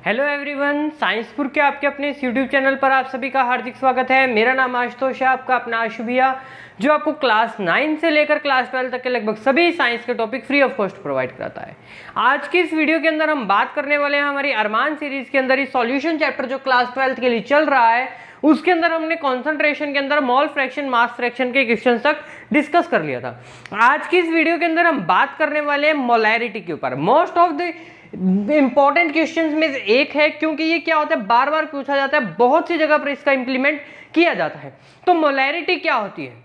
Hello everyone, साइंसपुर के आपके अपने इस यूट्यूब चैनल पर आप सभी का हार्दिक स्वागत है। मेरा नाम आशुतोष है, आपका अपना आशु भैया, जो आपको क्लास 9 से लेकर क्लास 12 तक के लगभग सभी साइंस के topic free of cost provide कराता है। आज की इस वीडियो के अंदर हम बात करने वाले हैं हमारी अरमान सीरीज के अंदर ही सॉल्यूशन चैप्टर जो क्लास 12 के लिए चल रहा है, उसके अंदर हमने कॉन्सेंट्रेशन के अंदर मोल फ्रैक्शन, मास फ्रैक्शन के क्वेश्चन तक डिस्कस कर लिया था। आज की इस वीडियो के अंदर हम बात करने वाले हैं मोलैरिटी के ऊपर। Most of the important questions में से एक है, क्योंकि ये क्या होता है, बार बार पूछा जाता है, बहुत सी जगह पर इसका इंप्लीमेंट किया जाता है। तो मोलैरिटी क्या होती है?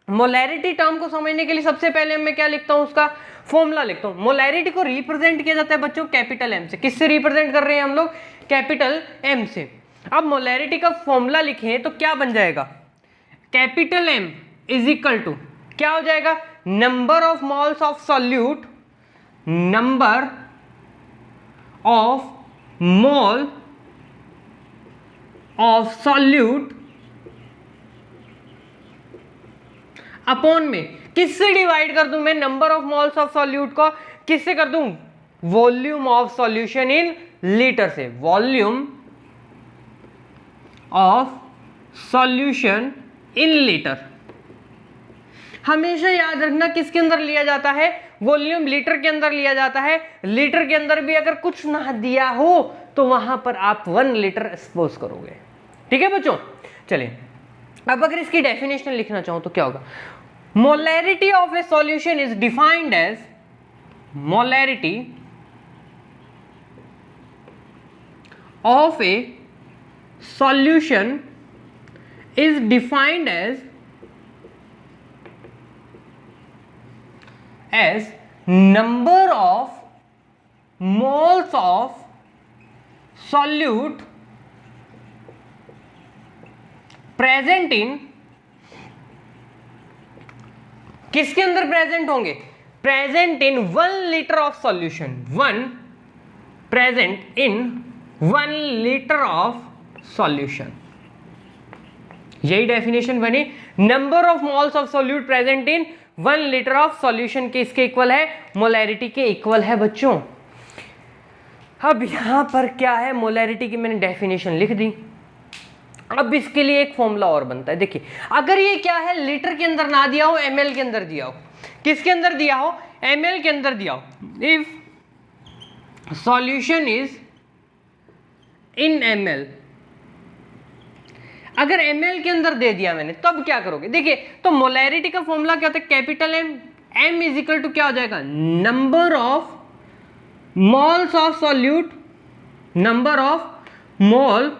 मोलैरिटी टर्म को समझने के लिए सबसे पहले मैं क्या लिखता हूं, उसका फॉर्मूला लिखता हूं। मोलैरिटी को रिप्रेजेंट किया जाता है बच्चों कैपिटल एम से। किससे रिप्रेजेंट कर रहे हैं हम लोग? कैपिटल एम से। अब मोलैरिटी का फॉर्मूला लिखें तो क्या बन जाएगा? Capital M is equal to क्या हो जाएगा? Number of moles of solute, number of mole of solute upon में किससे डिवाइड कर दूं मैं? Number of moles of solute को किससे कर दूं? Volume of solution in litre से। Volume of solution in litre. हमेशा याद रखना किसके अंदर लिया जाता है? वॉल्यूम लीटर के अंदर लिया जाता है। लीटर के अंदर भी अगर कुछ ना दिया हो तो वहां पर आप 1 लीटर सपोज करोगे। ठीक है बच्चों, चलिए अब अगर इसकी डेफिनेशन लिखना चाहूं तो क्या होगा? Molarity of a solution is defined as, molarity of a solution is defined as number of moles of solute present in, किसके अंदर प्रेजेंट होंगे? Present in 1 litre of solution. 1 present in 1 litre of solution. यही definition बनी। Number of moles of solute present in 1 litre of solution के इसके equal है, molarity के equal है बच्चों। अब यहां पर क्या है, मोलैरिटी की मैंने डेफिनेशन लिख दी। अब इसके लिए एक फॉर्मूला और बनता है। देखिए, अगर ये क्या है, लीटर के अंदर ना दिया हो, एमएल के अंदर दिया हो। किसके अंदर दिया हो? एमएल के अंदर दिया हो। If solution is in ML, अगर ml के अंदर दे दिया मैंने, तब क्या करोगे? देखिए, तो मोलैरिटी का फॉर्मूला क्या होता है? Capital M, m is equal to क्या हो जाएगा? Number of moles of solute, number of mole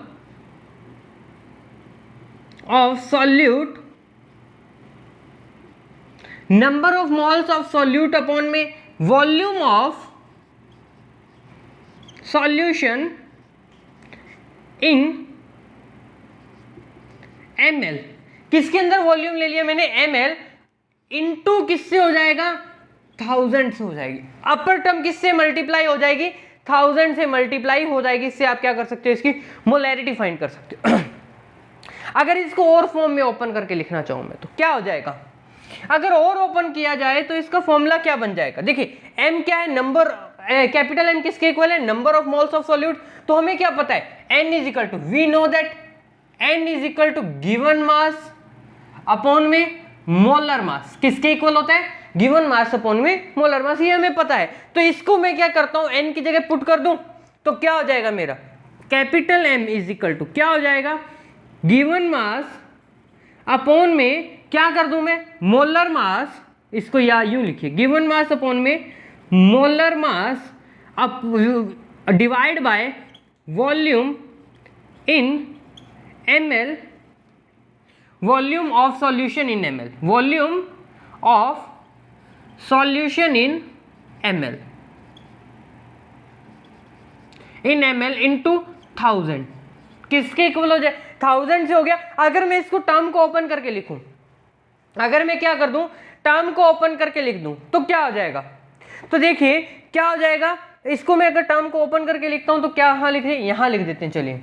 of solute, number of moles of solute upon में volume of solution in ml। किसके अंदर वॉल्यूम ले लिया मैंने? ml इनटू किससे हो जाएगा? 1000 से हो जाएगी। अपर टर्म किससे मल्टीप्लाई हो जाएगी? 1000 से मल्टीप्लाई हो जाएगी। इससे आप क्या कर सकते हो? इसकी मोलैरिटी फाइंड कर सकते हो। अगर इसको और फॉर्म में ओपन करके लिखना चाहूं मैं तो क्या हो जाएगा? अगर और ओपन किया जाए तो इसका फॉर्मूला क्या बन जाएगा? देखिए, m क्या है? नंबर, कैपिटल M किसके इक्वल है? Number of moles of solute. तो हमें क्या पता है? n is equal to, we know that n is equal to given mass upon में मोलर मास। किसके इक्वल होता है? गिवन मास अपॉन में मोलर मास। ये हमें पता है। तो इसको मैं क्या करता हूं, n की जगह पुट कर दूं तो क्या हो जाएगा मेरा? Capital M is equal to क्या हो जाएगा? गिवन मास अपॉन में क्या कर दूं मैं? Molar mass. इसको या यूं लिखिए, गिवन मास अपॉन में molar mass up divide by volume in ml, volume of solution in ml, volume of solution in ml, in ml into 1000। किसके इक्वल हो जाए? 1000 से हो गया। अगर मैं इसको टर्म को ओपन करके लिखूं, अगर मैं क्या कर दूं, टर्म को ओपन करके लिख दूं तो क्या हो जाएगा? तो देखिए क्या हो जाएगा। इसको मैं अगर टर्म को ओपन करके लिखता हूं तो क्या यहां लिख दें? यहां लिख देते हैं। चलिए,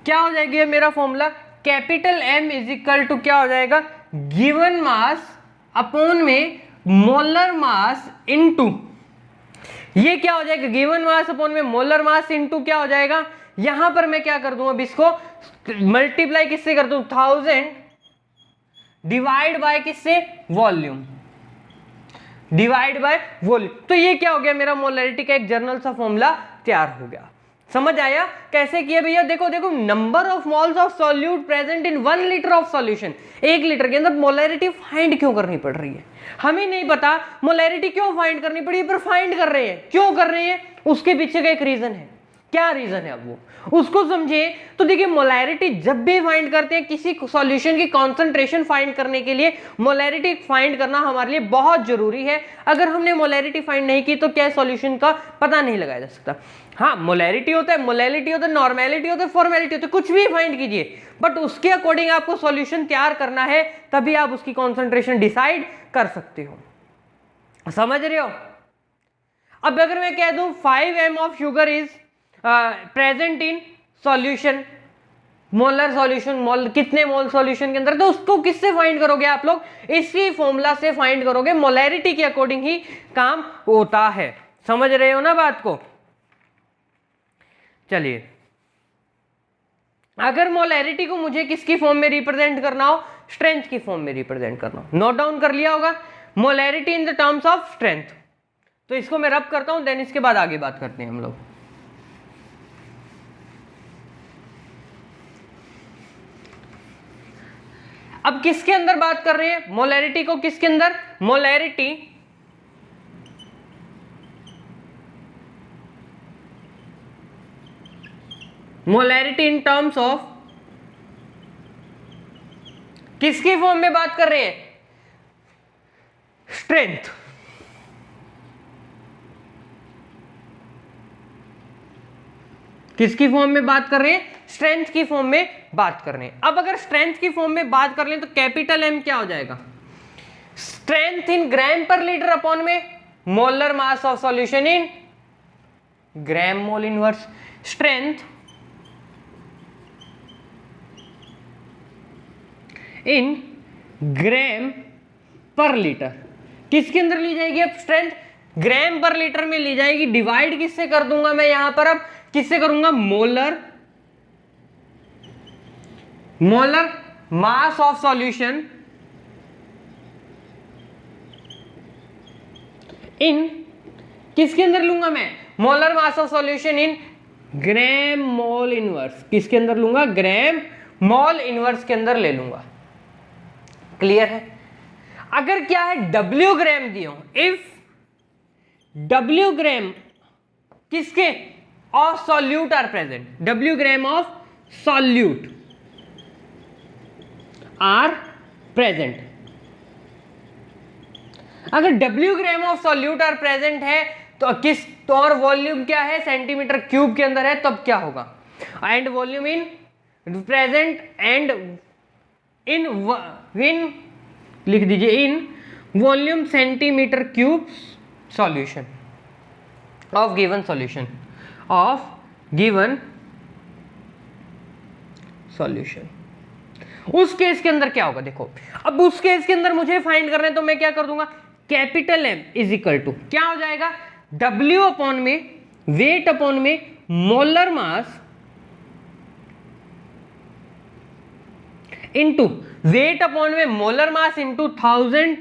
क्या हो जाएगी मेरा formula? Capital M is equal to क्या हो जाएगा? गिवन मास अपॉन में मोलर मास इनटू ये क्या हो जाएगा, गिवन मास अपॉन में मोलर मास इनटू क्या हो जाएगा, यहां पर मैं क्या कर दूं, अब इसको मल्टीप्लाई किससे कर दूं, 1000 डिवाइड बाय किससे, वॉल्यूम, डिवाइड बाय वॉल्यूम। तो ये क्या हो गया, मेरा मोलैरिटी का एक जर्नल सा फॉर्मूला तैयार हो गया। समझ आया कैसे किया भैया, देखो देखो, number of moles of solute present in 1 litre of solution, 1 litre के अंदर मोलैरिटी फाइंड क्यों करनी पड़ रही है, हमें नहीं पता मोलैरिटी क्यों फाइंड करनी पड़ी, पर फाइंड कर रहे हैं, क्यों कर रहे हैं, उसके पीछे का एक रीजन है। क्या रीजन है, अब वो उसको समझे। तो देखिए मोलैरिटी जब भी फाइंड करते हैं, किसी सॉल्यूशन की कॉन्सेंट्रेशन फाइंड करने के लिए मोलैरिटी फाइंड करना हमारे लिए बहुत जरूरी है। अगर हमने मोलैरिटी फाइंड नहीं की तो क्या सॉल्यूशन का पता नहीं लगाया जा सकता। हाँ, मोलैरिटी होता है, मोलैलिटी होता है, नॉर्मेलिटी होता है, फॉर्मेलिटी होता है, कुछ भी फाइंड कीजिए, बट उसके अकॉर्डिंग आपको सॉल्यूशन तैयार करना है, तभी आप उसकी कॉन्सेंट्रेशन डिसाइड कर सकते हो। समझ रहे हो। अब अगर मैं कह दूं 5 m of sugar is present in solution, molar solution, mole कितने मोल सॉल्यूशन के अंदर, तो उसको किससे फाइंड करोगे आप लोग, इसी फॉर्मूला से फाइंड करोगे, मोलैरिटी के अकॉर्डिंग ही काम होता है। समझ रहे हो ना बात को। चलिए, अगर मोलैरिटी को मुझे किसकी फॉर्म में रिप्रेजेंट करना हो, स्ट्रेंथ की फॉर्म में रिप्रेजेंट करना हो, नोट डाउन कर लिया होगा, molarity in the terms of strength. तो इसको मैं रब करता हूं, देन इसके बाद आगे बात करते हैं हम लोग। अब किसके अंदर बात कर रहे हैं, मोलैरिटी को किसके अंदर, मोलैरिटी इन टर्म्स ऑफ किसकी फॉर्म में बात कर रहे हैं, स्ट्रेंथ। किसकी फॉर्म में बात कर रहे हैं, स्ट्रेंथ की फॉर्म में बात कर रहे हैं। अब अगर स्ट्रेंथ की फॉर्म में बात कर लें तो कैपिटल एम क्या हो जाएगा, strength in gram per litre upon में molar mass of solution in gram mole inverse. Strength in gram per litre किसके अंदर ली जाएगी, अब स्ट्रेंथ ग्राम पर लीटर में ली जाएगी, डिवाइड किससे कर दूंगा मैं यहां पर, अब किससे करूंगा, मोलर मास ऑफ सॉल्यूशन इन किसके अंदर लूंगा मैं, molar mass of solution in gram mole inverse, किसके अंदर लूंगा, ग्राम मोल इनवर्स के अंदर ले लूंगा। क्लियर है। अगर क्या है, डब्ल्यू ग्राम दियो, इफ डब्ल्यू ग्राम किसके of solute are present, W gram of solute are present, अगर W gram of solute are present है तो किस, तो और वॉल्यूम क्या है, सेंटीमीटर क्यूब के अंदर है, तब क्या होगा, and volume in present and in लिख दीजिए, in volume centimetre cube solution of given solution, of given solution. उस केस के अंदर क्या होगा, देखो अब उस केस के अंदर मुझे फाइंड करना है, तो मैं क्या कर दूंगा, capital M is equal to क्या हो जाएगा, डब्ल्यू अपॉन में वेट अपॉन में molar mass into weight upon में molar mass into 1000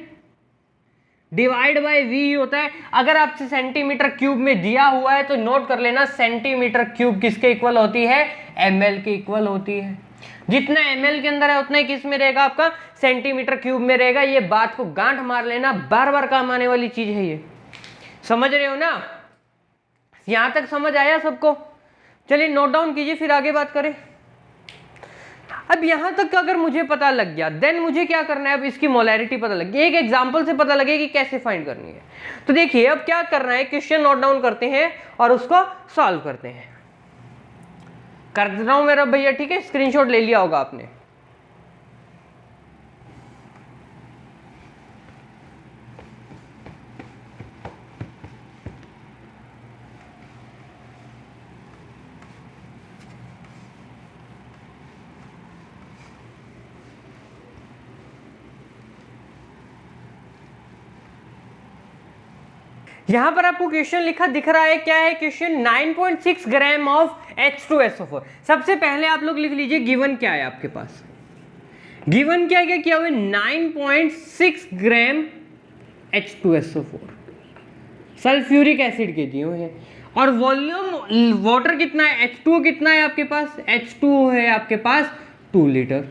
divide by V होता है। अगर आपसे सेंटीमीटर क्यूब में दिया हुआ है तो नोट कर लेना, सेंटीमीटर क्यूब किसके इक्वल होती है, एमएल के इक्वल होती है। जितना एमएल के अंदर है उतना ही किस में रहेगा, आपका सेंटीमीटर क्यूब में रहेगा। ये बात को गांठ मार लेना, बार बार काम आने वाली चीज है ये, समझ रहे हो ना। यहां तक समझ आया सबको, चलिए नोट डाउन कीजिए, फिर आगे बात करें। अब यहां तक अगर मुझे पता लग गया, देन मुझे क्या करना है, अब इसकी मोलैरिटी पता लग गई, एक एग्जांपल से पता लगे कि कैसे फाइंड करनी है। तो देखिए अब क्या करना है, क्वेश्चन नोट डाउन करते हैं और उसको सॉल्व करते हैं। कर रहा हूं मेरा भैया, ठीक है, स्क्रीनशॉट ले लिया होगा आपने। यहां पर आपको क्वेश्चन लिखा दिख रहा है, क्या है क्वेश्चन, 9.6 ग्राम ऑफ H2SO4। सबसे पहले आप लोग लिख लीजिए गिवन क्या है आपके पास, गिवन क्या क्या किया हुआ है, 9.6 ग्राम H2SO4 सल्फ्यूरिक एसिड के दिए हुए हैं, और वॉल्यूम वाटर कितना है, H2O कितना है आपके पास, H2O है आपके पास 2 लीटर।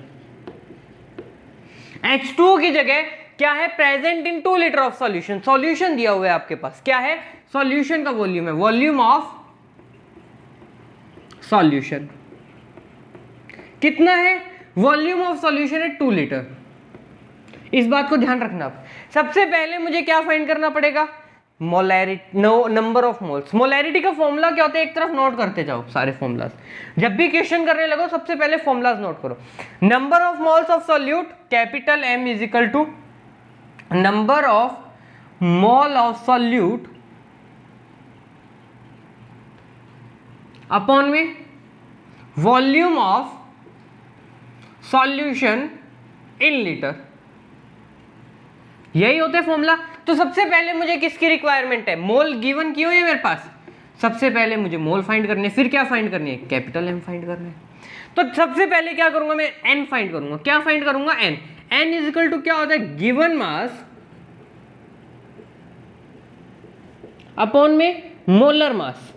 H2O की जगह क्या है, present in 2 litre of solution, solution दिया हुआ है आपके पास, क्या है, सॉल्यूशन का वॉल्यूम है, वॉल्यूम ऑफ सॉल्यूशन कितना है, वॉल्यूम ऑफ सॉल्यूशन है 2 लीटर। इस बात को ध्यान रखना। सबसे पहले मुझे क्या फाइंड करना पड़ेगा, molarity, number of moles. Molarity का फॉर्मूला क्या होता है, एक तरफ नोट करते जाओ सारे फॉर्मूलाज, जब भी क्वेश्चन करने लगो सबसे पहले फॉर्मूलाज नोट करो। Number of moles of solute capital M is equal to number of mole of solute upon में volume of solution in litre, यही होता है फॉर्मूला। तो सबसे पहले मुझे किसकी रिक्वायरमेंट है, मोल गिवन की हुई है मेरे पास, सबसे पहले मुझे मोल फाइंड करने, फिर क्या फाइंड करनी है, कैपिटल M फाइंड करना है। तो सबसे पहले क्या करूंगा मैं, N फाइंड करूंगा। क्या फाइंड करूंगा, N। N is equal to क्या होता है, गिवन मास अपॉन में molar mass,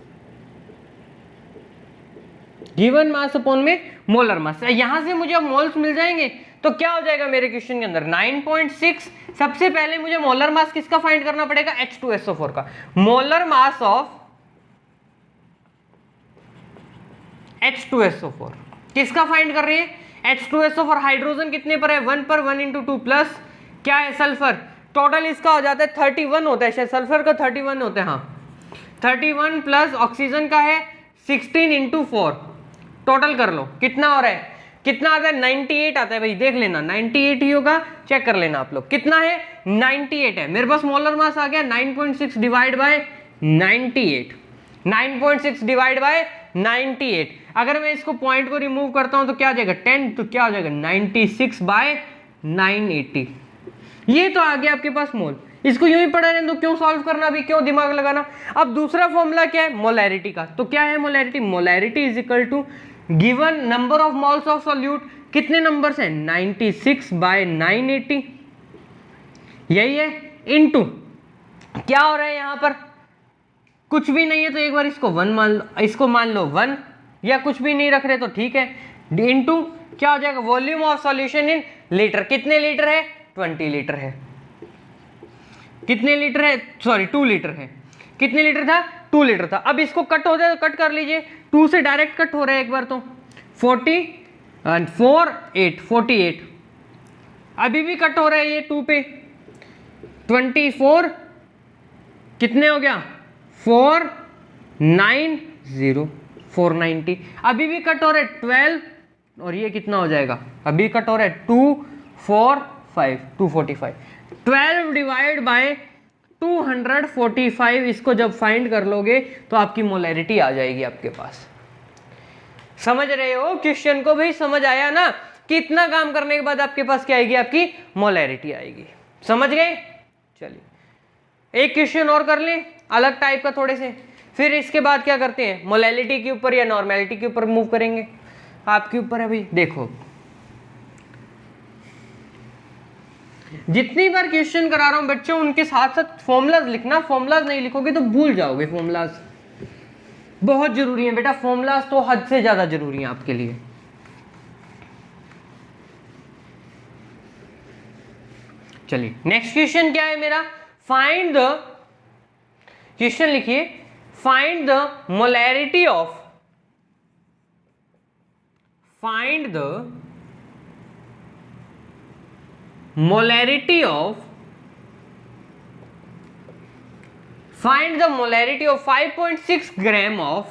given mass upon में मोलर मास। यहां से मुझे मोल्स मिल जाएंगे, तो क्या हो जाएगा मेरे क्वेश्चन के अंदर 9.6। सबसे पहले मुझे मोलर मास किसका फाइंड करना पड़ेगा, H2SO4 का। मोलर मास ऑफ H2SO4 किसका फाइंड कर रहे हैं, H2SO4 हाइड्रोजन कितने पर है, 1 पर, 1 इंटू 2 प्लस क्या है सल्फर, टोटल इसका हो जाता है 31 होता है, शायद सल्फर का 31 होता है, हाँ 31 प्लस ऑक्सीजन का है 16 इंटू 4, टोटल कर लो कितना हो रहा है, कितना आता है 98 आता है भाई, देख लेना 98 ही होगा, चेक कर लेना आप लोग, कितना है 98 है। मेरे पास मोलर मास आ गया 9.6 डिवाइड बाय 98, 9.6 डिवाइड बाय 98। अगर मैं इसको पॉइंट को रिमूव करता हूं तो क्या आ जाएगा 10, तो क्या हो जाएगा 96 बाय 980, ये तो आ गया आपके पास मोल। इसको यूं ही पढ़ा रहने दो, क्यों सॉल्व करना अभी, क्यों दिमाग लगाना। अब दूसरा फॉर्मूला क्या है, मोलैरिटी का। तो क्या है molarity, molarity is equal to given number of moles of solute, कितने नंबर्स हैं 96 बाय 980, यही है, इनटू क्या हो रहा है यहां पर, कुछ भी नहीं है तो एक बार इसको 1 मान लो, इसको मान लो 1, या कुछ भी नहीं रख रहे तो ठीक है, इनटू क्या हो जाएगा volume of solution in litre, कितने लीटर है 20 लीटर है, कितने लीटर है, सॉरी 2 लीटर है, कितने लीटर था 2 लीटर था। अब इसको कट हो जाए तो कट कर लीजिए, 2 से डायरेक्ट कट हो रहा है एक बार तो 40 and 4 8 48, अभी भी कट हो रहा है ये 2 पे 24, कितने हो गया 490 490, अभी भी कट हो रहा है 12, और ये कितना हो जाएगा, अभी कट हो रहा है 245 245, 12 डिवाइड बाय 245, इसको जब फाइंड कर लोगे तो आपकी मोलैरिटी आ जाएगी आपके पास। समझ रहे हो क्वेश्चन को भाई, समझ आया ना, कितना काम करने के बाद आपके पास क्या आएगी, आपकी मोलैरिटी आएगी। समझ गए, चलिए एक क्वेश्चन और कर लें अलग टाइप का थोड़े से, फिर इसके बाद क्या करते हैं, मोलैलिटी के ऊपर या नॉर्मेलिटी के ऊपर मूव करेंगे, आपके ऊपर है भाई। देखो जितनी बार क्वेश्चन करा रहा हूं बच्चों, उनके साथ साथ फॉर्मूलाज लिखना, फॉर्मूलाज नहीं लिखोगे तो भूल जाओगे। फॉर्मूलाज बहुत जरूरी है बेटा, फॉर्मूलाज तो हद से ज्यादा जरूरी है आपके लिए। चलिए नेक्स्ट क्वेश्चन क्या है मेरा, फाइंड द, क्वेश्चन लिखिए, find the molarity of, find the molarity of, find the molarity of 5.6 gram of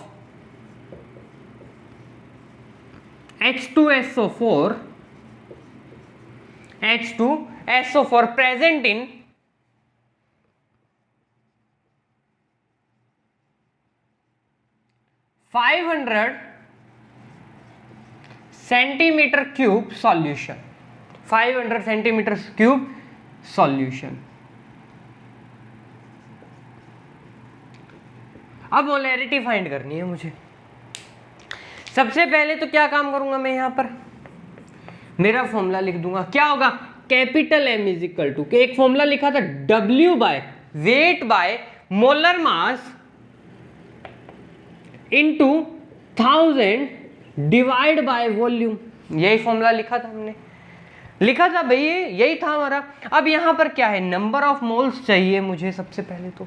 H2SO4, H2SO4 present in 500 centimeter cube solution, 500 centimeters cube solution। अब मोलैरिटी फाइंड करनी है मुझे। सबसे पहले तो क्या काम करूंगा मैं, यहाँ पर मेरा फॉर्मूला लिख दूंगा, क्या होगा, capital M is equal to, एक फॉर्मूला लिखा था W by weight by molar mass into 1000 divide by volume, यही फॉर्मूला लिखा था हमने, लिखा था भाई, यही था हमारा। अब यहां पर क्या है, नंबर ऑफ मोल्स चाहिए मुझे सबसे पहले तो,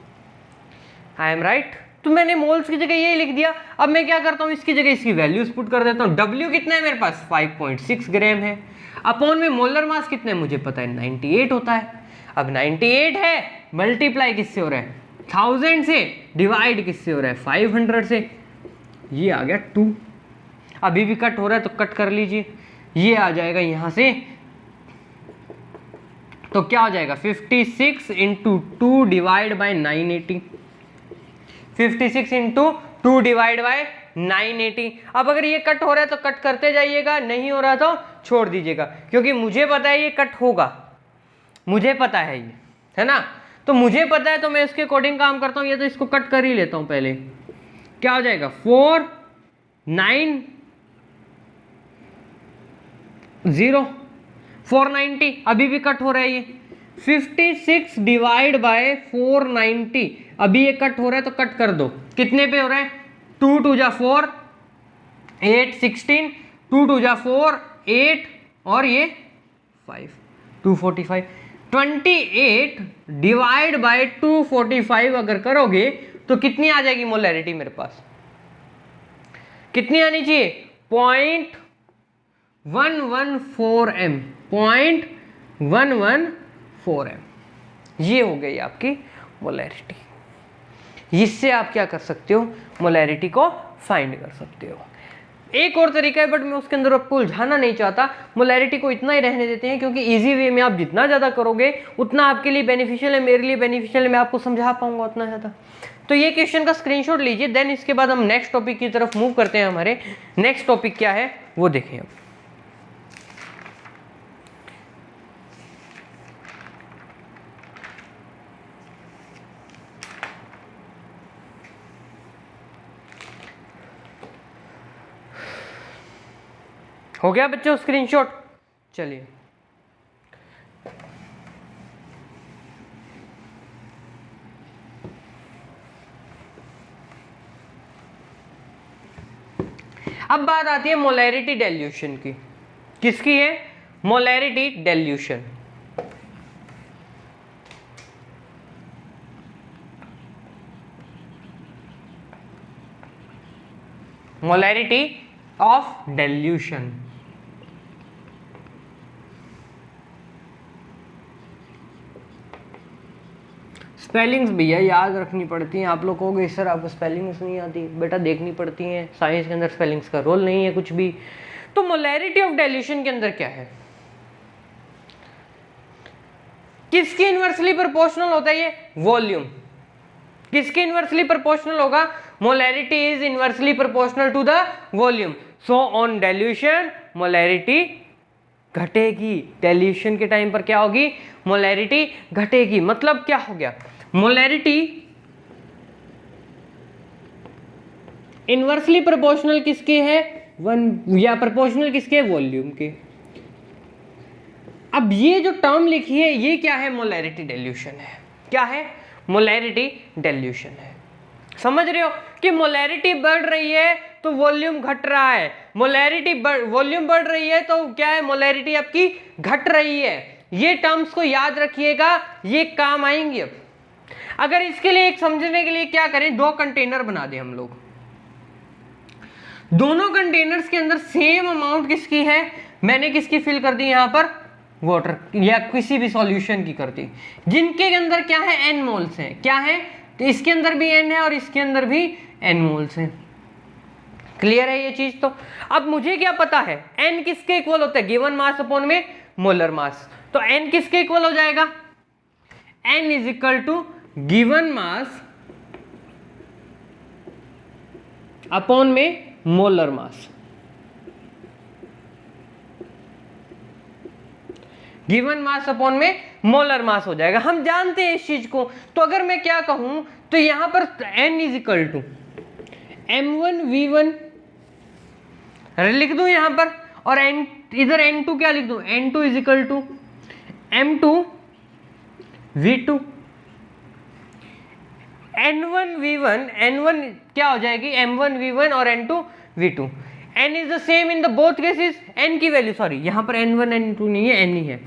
आई एम राइट, तो मैंने मोल्स की जगह यही लिख दिया। अब मैं क्या करता हूं, इसकी जगह इसकी वैल्यूज पुट कर देता हूं। W कितना है मेरे पास, 5.6 ग्राम है, अपॉन में मोलर मास कितना है मुझे पता है 98 होता है। अब 98 है, मल्टीप्लाई किससे हो रहा है 1000 से, डिवाइड किससे हो रहा है 500 से, ये आ गया 2। अभी भी कट हो रहा है तो कट कर लीजिए, ये आ जाएगा यहां से, तो क्या हो जाएगा 56 into 2 divide by 980, 56 into 2 divide by 980। अब अगर ये कट हो रहा है तो कट करते जाइएगा, नहीं हो रहा तो छोड़ दीजिएगा, क्योंकि मुझे पता है ये कट होगा, मुझे पता है ये, है ना, तो मुझे पता है तो मैं इसके अकॉर्डिंग काम करता हूँ। ये तो इसको कट कर ही लेता हूँ पहले, क्या हो जाएगा 490, अभी भी कट हो रहा है ये, 56 डिवाइड बाय 490, अभी ये कट हो रहा है तो कट कर दो, कितने पे हो रहा है 2 2 जा 4, 8 16, 2 2 जा 4 8 और ये 5, 245, 28 डिवाइड बाय 245 अगर करोगे तो कितनी आ जाएगी मोलैरिटी मेरे पास, कितनी आनी चाहिए 0.114 m, 0.114 m, ये हो गई आपकी मोलैरिटी। इससे आप क्या कर सकते हो, मोलैरिटी को फाइंड कर सकते हो। एक और तरीका है बट मैं उसके अंदर आपको उलझाना नहीं चाहता, मोलैरिटी को इतना ही रहने देते हैं, क्योंकि इजी वे में आप जितना ज़्यादा करोगे उतना आपके लिए बेनिफिशियल है, मेरे लिए बेनिफिशियल है, मैं आपको समझा पाऊंगा उतना ज़्यादा। तो ये क्वेश्चन का स्क्रीनशॉट लीजिए, देन इसके बाद हम नेक्स्ट टॉपिक की तरफ मूव करते हैं। हमारे नेक्स्ट टॉपिक क्या है वो देखें अब। हो गया बच्चों स्क्रीनशॉट, चलिए अब बात आती है मोलैरिटी डाइल्यूशन की। किसकी है, molarity dilution. Molarity of dilution, spellings भैया याद रखनी पड़ती हैं। आप लोग कहोगे सर आपको स्पेलिंग्स नहीं आती, बेटा देखनी पड़ती हैं, साइंस के अंदर स्पेलिंग्स का रोल नहीं है कुछ भी। तो मोलैरिटी ऑफ डाइल्यूशन के अंदर क्या है, किसकी इनवर्सली प्रोपोर्शनल होता है ये, वॉल्यूम। किसकी इनवर्सली प्रोपोर्शनल होगा, molarity is inversely proportional to the volume. So on dilution molarity घटेगी, डाइल्यूशन के टाइम पर क्या होगी, मोलैरिटी घटेगी। मतलब क्या हो गया, मोलैरिटी इनवर्सली प्रोपोर्शनल किसके है, वन, या प्रोपोर्शनल किसके है, वॉल्यूम के। अब ये जो टर्म लिखी है ये क्या है, मोलैरिटी डाइल्यूशन है। क्या है, मोलैरिटी डाइल्यूशन है। समझ रहे हो कि मोलैरिटी बढ़ रही है तो वॉल्यूम घट रहा है, मोलैरिटी वॉल्यूम बढ़ रही है तो क्या है, मोलैरिटी आपकी घट रही है। ये टर्म्स को याद रखिएगा, ये काम आएंगे। अब अगर इसके लिए एक समझने के लिए क्या करें, दो कंटेनर बना दें हम लोग, दोनों कंटेनर्स के अंदर सेम अमाउंट किसकी है, मैंने किसकी फिल कर दी यहां पर, वाटर या किसी भी सॉल्यूशन की कर दी, जिनके अंदर क्या है, n मोल्स है। क्या है, तो इसके अंदर भी n है और इसके अंदर भी n मोल्स है। क्लियर है ये चीज। तो अब मुझे क्या पता है, n किसके इक्वल होता है, गिवन मास अपॉन में मोलर मास। तो n किसके इक्वल हो जाएगा, n is equal to given mass upon में molar mass. Given mass upon में मोलर मास हो जाएगा, हम जानते हैं इस चीज को। तो अगर मैं क्या कहूं, तो यहां पर n is equal to M1V1 लिख दूं यहां पर, और इधर N2 क्या लिख दूं, N2 is equal to M2V2। N1V1 N1 क्या हो जाएगी, M1V1 और N2V2। N is the same in the both cases, N की वैल्यू, सॉरी यहाँ पर N1 N2 नहीं है, N ही है।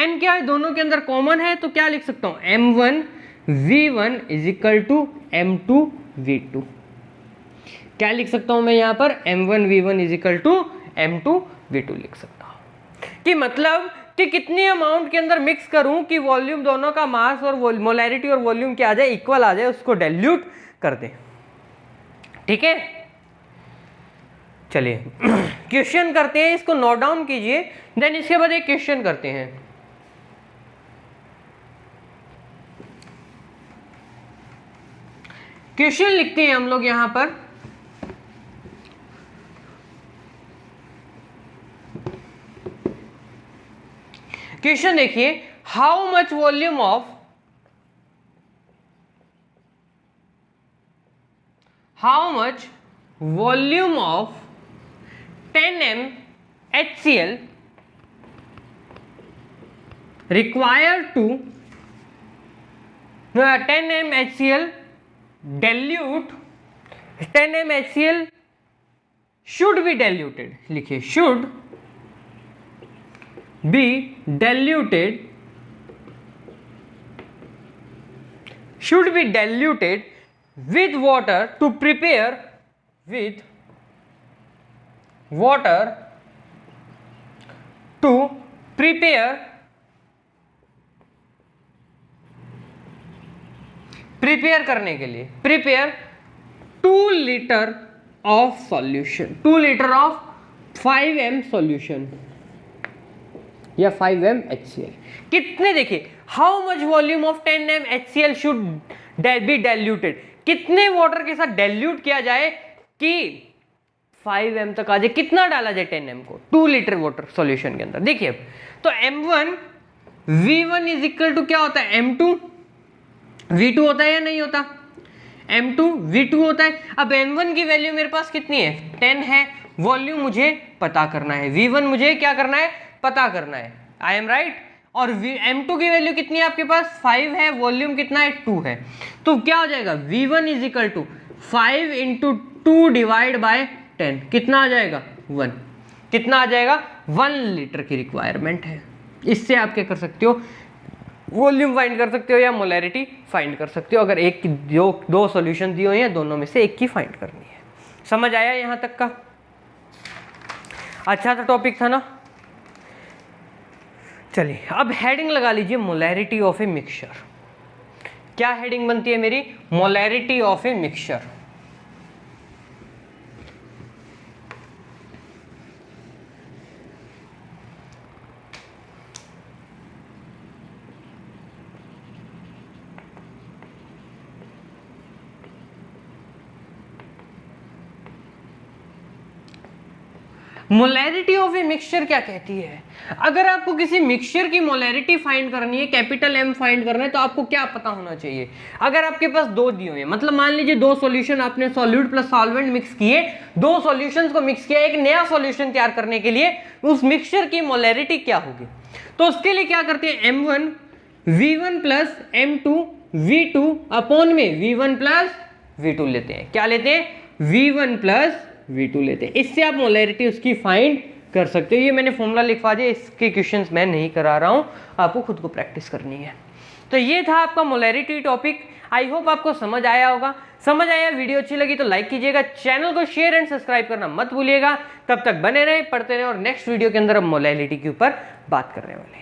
N क्या है, दोनों के अंदर कॉमन है, तो क्या लिख सकता हूँ, M1V1 is equal to M2V2। क्या लिख सकता हूँ मैं यहाँ पर, M1V1 is equal to M2V2 लिख सकता हूँ। कि मतलब कि कितनी अमाउंट के अंदर मिक्स करूं कि वॉल्यूम दोनों का मास और मोलैरिटी और वॉल्यूम क्या आ जाए, इक्वल आ जाए, उसको डाइल्यूट कर दें। ठीक है, चलिए क्वेश्चन करते हैं, इसको नोट डाउन कीजिए, देन इसके बाद एक क्वेश्चन करते हैं। क्वेश्चन लिखते हैं हम लोग यहां पर, क्वेश्चन देखिए, how much volume of 10m HCl required to 10m HCl dilute, 10m HCl should be diluted, लिखिए should be diluted with water to prepare करने के लिए, prepare 2 litre of solution, 2 litre of 5m solution या 5m HCl। कितने, देखिए how much volume of 10m HCl should be diluted, कितने water के साथ डाइल्यूट किया जाए कि 5m तक आ जाए, कितना डाला जाए 10m को 2 लीटर वाटर सॉल्यूशन के अंदर। देखिए तो M1V1 इज इक्वल टू क्या होता है, M2V2 होता है या नहीं होता, M2V2 होता है। अब M1 की वैल्यू मेरे पास कितनी है, 10 है, वॉल्यूम मुझे पता करना है, V1 मुझे क्या करना है, पता करना है, आई एम राइट। और M2 की वैल्यू कितनी है आपके पास, 5 है, वॉल्यूम कितना है, 2 है, तो क्या हो जाएगा, V1 is equal to 5 into 2 divide by 10, कितना आ जाएगा, 1, कितना आ जाएगा, 1 लीटर की रिक्वायरमेंट है। इससे आप क्या कर सकते हो, वॉल्यूम फाइंड कर सकते हो या मोलैरिटी फाइंड कर सकते हो, अगर एक की दो सॉल्यूशन दिए हुए हैं, दोनों में से एक की फाइंड करनी है। समझ आया यहाँ तक का, अच्छा सा टॉपिक था ना। चलिए अब हेडिंग लगा लीजिए, मोलैरिटी ऑफ ए मिक्सचर। क्या हेडिंग बनती है मेरी, molarity of a mixture. Molarity of a mixture क्या कहती है, अगर आपको किसी मिक्सचर की मोलैरिटी फाइंड करनी है, कैपिटल M फाइंड करना है, तो आपको क्या पता होना चाहिए। अगर आपके पास 2 दिए हुए हैं, मतलब मान लीजिए 2 सॉल्यूशन आपने सॉल्यूट प्लस सॉल्वेंट मिक्स किए, 2 सॉल्यूशंस को मिक्स किया, एक नया सॉल्यूशन तैयार करने के लिए उस मिक्सचर की मोलैरिटी क्या होगी। तो उसके लिए क्या करते हैं, M1V1 प्लस M2V2 अपॉन में V1 प्लस V2 लेते हैं। क्या लेते हैं, V1 प्लस V2 लेते हैं। इससे आप मोलैरिटी उसकी फाइंड कर सकते हो। ये मैंने फॉर्मूला लिखवा दिया, इसके क्वेश्चंस मैं नहीं करा रहा हूँ, आपको खुद को प्रैक्टिस करनी है। तो ये था आपका मोलैरिटी टॉपिक। आई होप आपको समझ आया होगा। समझ आया, वीडियो अच्छी लगी तो लाइक कीजिएगा, चैनल को शेयर एंड सब्सक्राइब करना मत भूलिएगा। तब तक बने रहे, पढ़ते रहे, और नेक्स्ट वीडियो के अंदर हम मोलैरिटी के ऊपर बात करने वाले हैं।